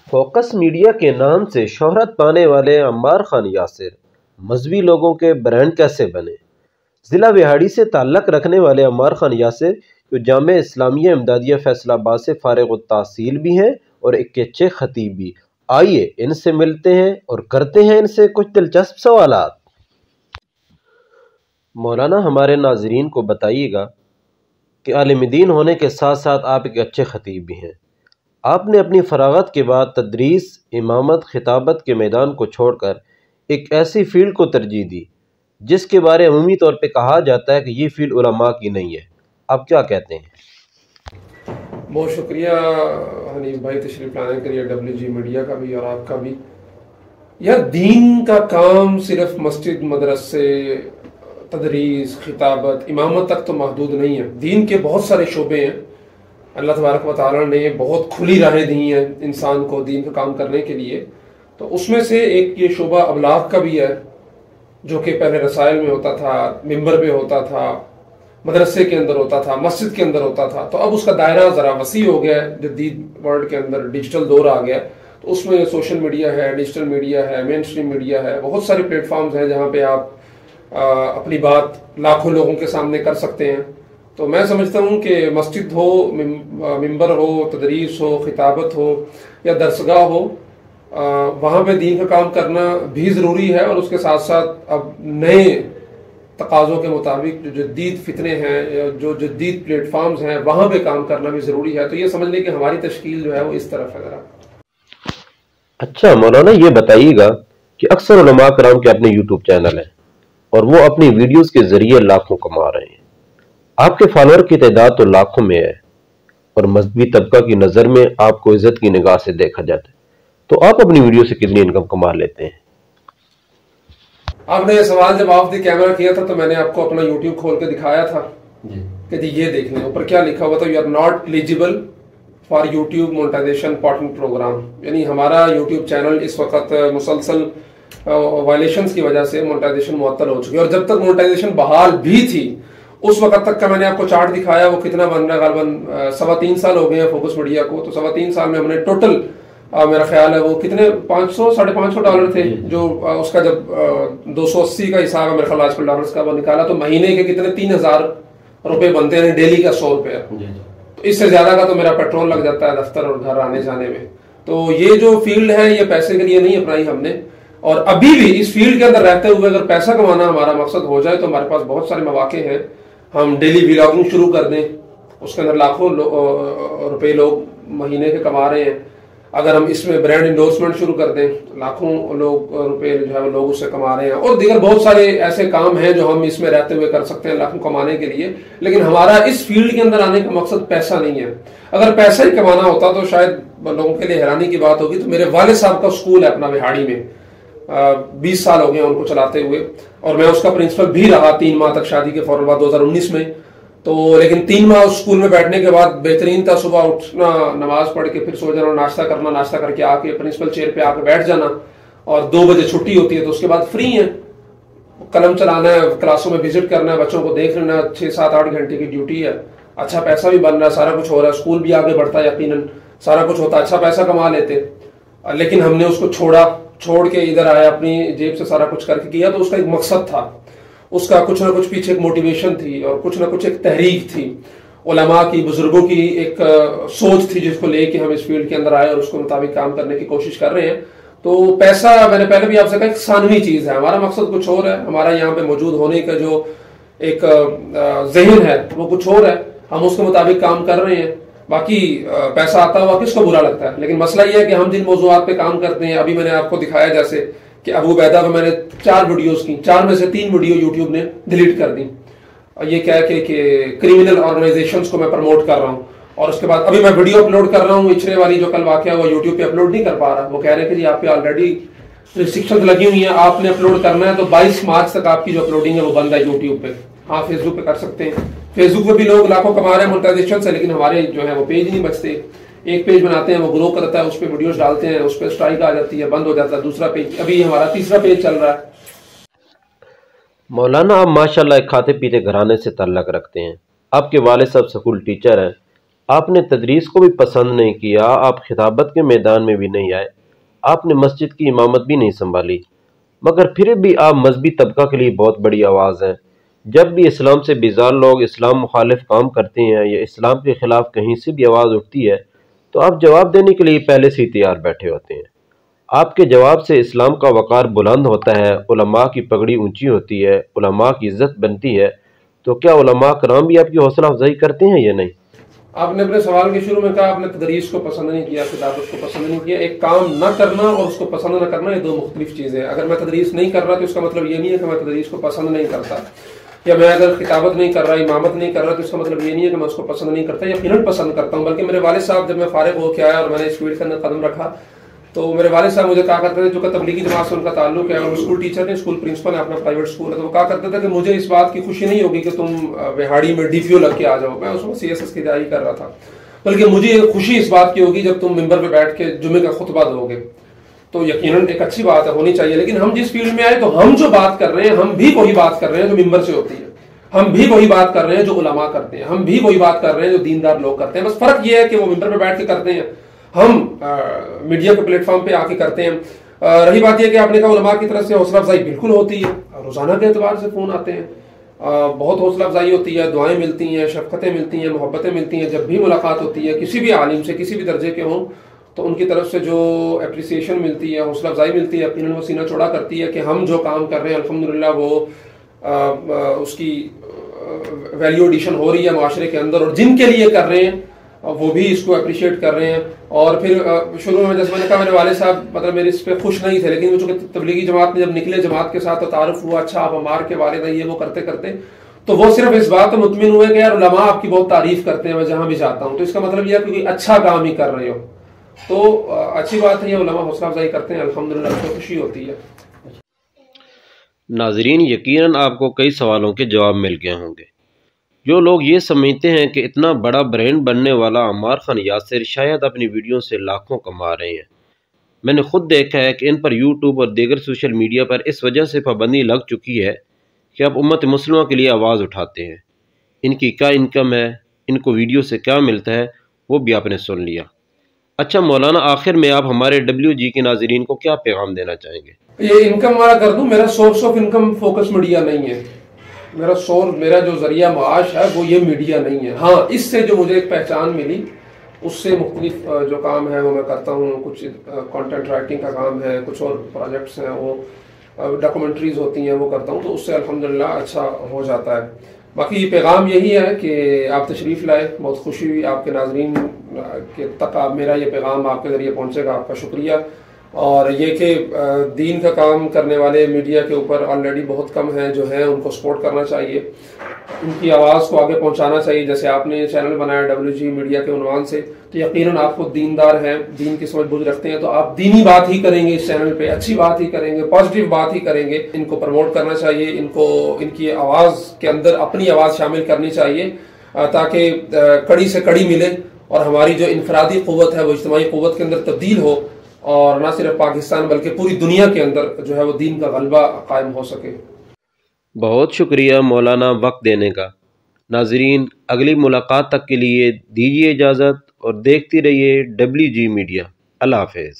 Focus media کے نام سے شہرت پانے والے عمار خان یاسر مذہبی لوگوں کے برانڈ کیسے بنے؟ ضلع وہاڑی سے تعلق رکھنے والے عمار خان یاسر جو جامعہ اسلامیہ امدادیہ فیصل آباد سے فارغ التحصیل بھی ہیں اور ایک اچھے خطیب بھی۔ آئیے ان سے ملتے ہیں اور کرتے ہیں ان سے کچھ دلچسپ سوالات۔ مولانا، ہمارے ناظرین کو بتائیے گا کہ عالم دین ہونے کے ساتھ ساتھ آپ ایک اچھے خطیب بھی ہیں۔ آپ نے اپنی فراغت کے بعد تدریس، امامت، خطابت کے میدان کو چھوڑ کر ایک ایسی فیلڈ کو ترجیح دی جس کے بارے عمومی طور پہ کہا جاتا ہے کہ یہ فیلڈ علماء کی نہیں ہے۔ آپ کیا کہتے ہیں؟ بہت شکریہ حنیف بھائی تشریف لانے کے لیے، WG میڈیا کا بھی اور آپ کا بھی۔ یار دین کا کام صرف مسجد، مدرسے، تدریس، خطابت، امامت تک تو محدود نہیں ہے۔ دین کے بہت سارے شعبے ہیں۔ اللہ تبارک و تعالیٰ نے بہت کھلی راہیں دی ہیں انسان کو دین کا کام کرنے کے لیے، تو اس میں سے ایک یہ شعبہ ابلاغ کا بھی ہے، جو کہ پہلے رسائل میں ہوتا تھا، ممبر پہ ہوتا تھا، مدرسے کے اندر ہوتا تھا، مسجد کے اندر ہوتا تھا۔ تو اب اس کا دائرہ ذرا وسیع ہو گیا ہے، جدید ورلڈ کے اندر ڈیجیٹل دور آ گیا، تو اس میں سوشل میڈیا ہے، ڈیجیٹل میڈیا ہے، مین اسٹریم میڈیا ہے، بہت سارے پلیٹ فارمز ہیں جہاں پہ آپ اپنی بات لاکھوں لوگوں کے سامنے کر سکتے ہیں۔ تو میں سمجھتا ہوں کہ مسجد ہو، ممبر ہو، تدریس ہو، خطابت ہو یا درسگاہ ہو، وہاں پہ دین کا کام کرنا بھی ضروری ہے، اور اس کے ساتھ ساتھ اب نئے تقاضوں کے مطابق جو جدید فتنے ہیں یا جو جدید پلیٹ فارمز ہیں وہاں پہ کام کرنا بھی ضروری ہے۔ تو یہ سمجھ لیں کہ ہماری تشکیل جو ہے وہ اس طرف ہے ذرا۔ اچھا مولانا، یہ بتائیے گا کہ اکثر علماء کرام کے اپنے یوٹیوب چینل ہیں اور وہ اپنی ویڈیوز کے ذریعے لاکھوں کما رہے ہیں۔ آپ کے فالوور کی تعداد تو لاکھوں میں ہے اور مذہبی طبقہ کی نظر میں آپ کو عزت کی نگاہ سے دیکھا جاتا ہے، تو آپ اپنی ویڈیو سے کتنی انکم کما لیتے ہیں؟ آپ نے یہ سوال جب آف دی کیمرہ کیا تھا تو میں نے آپ کو اپنا یوٹیوب کھول کے دکھایا تھا کہ جی یہ دیکھ لیں، اوپر کیا لکھا ہوا تھا، you are not eligible for YouTube monetisation partner programme, یعنی ہمارا یوٹیوب چینل اس وقت مسلسل وائلیشنز کی وجہ سے مونٹائزیشن معطل ہو چکی ہے، اور جب تک مونٹائزیشن بحال بھی تھی اس وقت تک کا میں نے آپ کو چارٹ دکھایا، وہ کتنا بن رہا ہے، غالباً 3.25 سال ہو گئے ہیں فوکس میڈیا کو، تو 3.25 سال میں ہم نے ٹوٹل میرا خیال ہے وہ کتنے $500-550 تھے، جو اس کا جب 280 کا حساب ہے میرے خیال آج کل ڈالرز کا وہ نکالا تو مہینے کے کتنے 3000 روپے بنتے ہیں، ڈیلی کا 100 روپے، تو اس سے زیادہ کا تو میرا پیٹرول لگ جاتا ہے دفتر اور گھر آنے جانے میں۔ تو یہ جو فیلڈ ہے یہ پیسے کے لیے نہیں اپنائی ہم نے، اور ابھی بھی اس فیلڈ کے اندر رہتے ہوئے اگر پیسہ کمانا ہمارا مقصد ہو جائے تو ہمارے پاس بہت سارے مواقع ہیں۔ ہم ڈیلی ولاگنگ شروع کر دیں، اس کے اندر لاکھوں روپے لوگ مہینے کے کما رہے ہیں۔ اگر ہم اس میں برانڈ انڈورسمنٹ شروع کر دیں، لاکھوں لوگ روپے جو ہے وہ لوگ اس سے کما رہے ہیں، اور دیگر بہت سارے ایسے کام ہیں جو ہم اس میں رہتے ہوئے کر سکتے ہیں لاکھوں کمانے کے لیے، لیکن ہمارا اس فیلڈ کے اندر آنے کا مقصد پیسہ نہیں ہے۔ اگر پیسہ ہی کمانا ہوتا تو شاید لوگوں کے لیے حیرانی کی بات ہوگی، تو میرے والد صاحب کا اسکول ہے اپنا وہاڑی میں، 20 سال ہو گئے ان کو چلاتے ہوئے، اور میں اس کا پرنسپل بھی رہا 3 ماہ تک شادی کے فوراً بعد 2019 میں۔ تو لیکن 3 ماہ اس اسکول میں بیٹھنے کے بعد بہترین تھا، صبح اٹھنا، نماز پڑھ کے پھر سو جانا، ناشتہ کرنا، ناشتہ کر کے آ کے پرنسپل چیئر پہ آ کے بیٹھ جانا، اور 2 بجے چھٹی ہوتی ہے تو اس کے بعد فری ہیں، قلم چلانا ہے، کلاسوں میں وزٹ کرنا ہے، بچوں کو دیکھ لینا ہے، 6-7-8 گھنٹے کی ڈیوٹی ہے، اچھا پیسہ بھی بن رہا ہے، سارا کچھ ہو رہا ہے، اسکول بھی آگے بڑھتا ہے، یقیناً سارا کچھ ہوتا ہے، اچھا پیسہ کما لیتے، لیکن ہم نے اس کو چھوڑ کے ادھر آیا، اپنی جیب سے سارا کچھ کر کے کیا، تو اس کا ایک مقصد تھا، اس کا کچھ نہ کچھ پیچھے ایک موٹیویشن تھی اور کچھ نہ کچھ ایک تحریک تھی، علماء کی، بزرگوں کی ایک سوچ تھی جس کو لے کے ہم اس فیلڈ کے اندر آئے اور اس کو مطابق کام کرنے کی کوشش کر رہے ہیں۔ تو پیسہ میں نے پہلے بھی آپ سے کہا ایک ثانوی چیز ہے، ہمارا مقصد کچھ اور ہے، ہمارا یہاں پہ موجود ہونے کا جو ایک ذہن ہے وہ کچھ اور ہے، ہم اس کے مطابق کام کر رہے ہیں، باقی پیسہ آتا ہوا کس کو برا لگتا ہے۔ لیکن مسئلہ یہ ہے کہ ہم جن موضوعات پہ کام کرتے ہیں، ابھی میں نے آپ کو دکھایا جیسے کہ ابو عبیدہ میں نے 4 ویڈیوز کی، 4 میں سے 3 ویڈیو یوٹیوب نے ڈیلیٹ کر دی، اور یہ کہہ کے کہ کریمنل آرگنائزیشنز کو میں پروموٹ کر رہا ہوں، اور اس کے بعد ابھی میں ویڈیو اپلوڈ کر رہا ہوں اچھرے والی جو کل واقعہ ہوا، یوٹیوب پہ اپلوڈ نہیں کر پا رہا، وہ کہہ رہے ہیں کہ جی آپ پہ آلریڈی ریسٹرکشنز لگی ہوئی ہیں، آپ نے اپلوڈ کرنا ہے تو 22 مارچ تک آپ کی جو اپلوڈنگ ہے وہ بند ہے یوٹیوب پہ۔ ہاں فیس بک پہ کر سکتے ہیں، فیس بک پہ بھی لوگ لاکھوں کما رہے ہیں مونٹائزیشن سے، لیکن ہمارے جو ہے وہ پیج نہیں بچتے، ایک پیج بناتے ہیں وہ گرو کرتا ہے، اس پہ ویڈیوز ڈالتے ہیں، اس پہ اسٹرائک آ جاتی ہے، بند ہو جاتا ہے، دوسرا پیج، ابھی ہمارا تیسرا پیج چل رہا ہے۔ مولانا، آپ ماشاءاللہ ایک کھاتے پیتے گھرانے سے تعلق رکھتے ہیں، آپ کے والد صاحب سکول ٹیچر ہیں، آپ نے تدریس کو بھی پسند نہیں کیا، آپ خطابت کے میدان میں بھی نہیں آئے، آپ نے مسجد کی امامت بھی نہیں سنبھالی، مگر پھر بھی آپ مذہبی طبقہ کے لیے بہت بڑی آواز ہیں۔ جب بھی اسلام سے بیزار لوگ اسلام مخالف کام کرتے ہیں یا اسلام کے خلاف کہیں سے بھی آواز اٹھتی ہے تو آپ جواب دینے کے لیے پہلے سے ہی تیار بیٹھے ہوتے ہیں۔ آپ کے جواب سے اسلام کا وقار بلند ہوتا ہے، علماء کی پگڑی اونچی ہوتی ہے، علماء کی عزت بنتی ہے۔ تو کیا علماء کرام بھی آپ کی حوصلہ افزائی کرتے ہیں یا نہیں؟ آپ نے اپنے سوال کے شروع میں کہا آپ نے تدریس کو پسند نہیں کیا، خطابت کو پسند نہیں کیا۔ ایک کام نہ کرنا اور اس کو پسند نہ کرنا یہ دو مختلف چیزیں ہیں۔ اگر میں تدریس نہیں کر رہا تو اس کا مطلب یہ نہیں ہے کہ میں تدریس کو پسند نہیں کرتا، یا میں اگر خطابت نہیں کر رہا، امامت نہیں کر رہا تو اس کا مطلب یہ نہیں ہے کہ میں اس کو پسند نہیں کرتا، یقیناً پسند کرتا ہوں۔ بلکہ میرے والد صاحب جب میں فارغ ہو کے آیا اور میں نے اس فیلڈ کے اندر قدم رکھا تو میرے والد صاحب مجھے کہا کرتے تھے، جو کہ تبلیغی جماعت سے ان کا تعلق ہے اور اسکول ٹیچر نے، اسکول پرنسپل ہے، اپنا پرائیویٹ اسکول ہے، تو وہ کہا کرتے تھے کہ مجھے اس بات کی خوشی نہیں ہوگی کہ تم بہاڑی میں ڈی پی او لگ کے آ جاؤ۔ میں اس وقت سی ایس ایس کی تیاری کر رہا تھا، بلکہ مجھے خوشی اس بات کی ہوگی جب تم ممبر پہ بیٹھ کے جمعے کا خطبہ دو گے، تو یقیناً ایک اچھی بات ہے، ہونی چاہیے۔ لیکن ہم جس فیلڈ میں آئے تو ہم جو بات کر رہے ہیں ہم بھی وہی بات کر رہے ہیں جو ممبر سے ہوتی ہے، ہم بھی وہی بات کر رہے ہیں جو علماء کرتے ہیں، ہم بھی وہی بات کر رہے ہیں جو دیندار لوگ کرتے ہیں۔ بس فرق یہ ہے کہ وہ ممبر پہ بیٹھ کے کرتے ہیں، ہم میڈیا کے پلیٹ فارم پہ آ کے کرتے ہیں۔ رہی بات یہ کہ آپ نے کہا علماء کی طرف سے حوصلہ افزائی بالکل ہوتی ہے، روزانہ کے اعتبار سے فون آتے ہیں، بہت حوصلہ افزائی ہوتی ہے، دعائیں ملتی ہیں، شفقتیں ملتی ہیں، محبتیں ملتی ہیں۔ جب بھی ملاقات ہوتی ہے کسی بھی عالم سے، کسی بھی درجے کے ہوں، تو ان کی طرف سے جو اپریسیشن ملتی ہے، حوصلہ افزائی ملتی ہے، یقیناً وہ سینہ چوڑا کرتی ہے کہ ہم جو کام کر رہے ہیں الحمدللہ وہ اس کی ویلیو ایڈیشن ہو رہی ہے معاشرے کے اندر، اور جن کے لیے کر رہے ہیں وہ بھی اس کو اپریشیٹ کر رہے ہیں۔ اور پھر شروع میں جیسے میں نے کہا میرے والد صاحب مطلب میرے اس پہ خوش نہیں تھے، لیکن وہ چونکہ تبلیغی جماعت میں جب نکلے، جماعت کے ساتھ تعارف ہوا، اچھا آپ عمار کے والد ہیں، یہ وہ کرتے کرتے تو وہ صرف اس بات پر مطمئن ہوئے کہ یار علماء آپ کی بہت تعریف کرتے ہیں میں جہاں بھی جاتا ہوں، تو اس کا مطلب یہ ہے کہ اچھا کام ہی کر رہے ہو، تو اچھی بات ہے، یہ علماء حوصلہ افزائی کرتے ہیں، الحمدللہ اس کو خوشی ہوتی ہے۔ ناظرین، یقیناً آپ کو کئی سوالوں کے جواب مل گئے ہوں گے۔ جو لوگ یہ سمجھتے ہیں کہ اتنا بڑا برینڈ بننے والا عمار خان یاسر شاید اپنی ویڈیو سے لاکھوں کما رہے ہیں، میں نے خود دیکھا ہے کہ ان پر یوٹیوب اور دیگر سوشل میڈیا پر اس وجہ سے پابندی لگ چکی ہے کہ اب امت مسلمہ کے لیے آواز اٹھاتے ہیں۔ ان کی کیا انکم ہے، ان کو ویڈیو سے کیا ملتا ہے، وہ بھی آپ نے سن لیا۔ اچھا مولانا، آخر میں آپ ہمارے WG کے ناظرین کو کیا پیغام دینا چاہیں گے؟ یہ انکم والا کر دوں، میرا source of income focus media نہیں ہے، میرا جو ذریعہ معاش ہے وہ یہ میڈیا نہیں ہے۔ ہاں، اس سے جو مجھے ایک پہچان ملی، اس سے مختلف جو کام ہے وہ میں کرتا ہوں، کچھ کانٹینٹ رائٹنگ کا کام ہے، کچھ اور پروجیکٹس ہیں، وہ ڈاکومنٹریز ہوتی ہیں وہ کرتا ہوں، تو اس سے الحمدللہ اچھا ہو جاتا ہے۔ باقی یہ پیغام یہی ہے کہ آپ تشریف لائے، بہت خوشی ہوئی آپ کے ناظرین کے تک میرا یہ پیغام آپ کے ذریعے پہنچے گا، آپ کا شکریہ۔ اور یہ کہ دین کا کام کرنے والے میڈیا کے اوپر آلریڈی بہت کم ہیں، جو ہیں ان کو سپورٹ کرنا چاہیے، ان کی آواز کو آگے پہنچانا چاہیے۔ جیسے آپ نے چینل بنایا WG میڈیا کے عنوان سے، تو یقیناً آپ کو دیندار ہیں، دین کی سمجھ بوجھ رکھتے ہیں، تو آپ دینی بات ہی کریں گے اس چینل پہ، اچھی بات ہی کریں گے، پازیٹیو بات ہی کریں گے۔ ان کو پروموٹ کرنا چاہیے، ان کی آواز کے اندر اپنی آواز شامل کرنی چاہیے، تاکہ کڑی سے کڑی ملے اور ہماری جو انفرادی قوت ہے وہ اجتماعی قوت کے اندر تبدیل ہو، اور نہ صرف پاکستان بلکہ پوری دنیا کے اندر جو ہے وہ دین کا غلبہ قائم ہو سکے۔ بہت شکریہ مولانا وقت دینے کا۔ ناظرین، اگلی ملاقات تک کے لیے دیجیے اجازت اور دیکھتی رہیے WG میڈیا۔ اللہ حافظ۔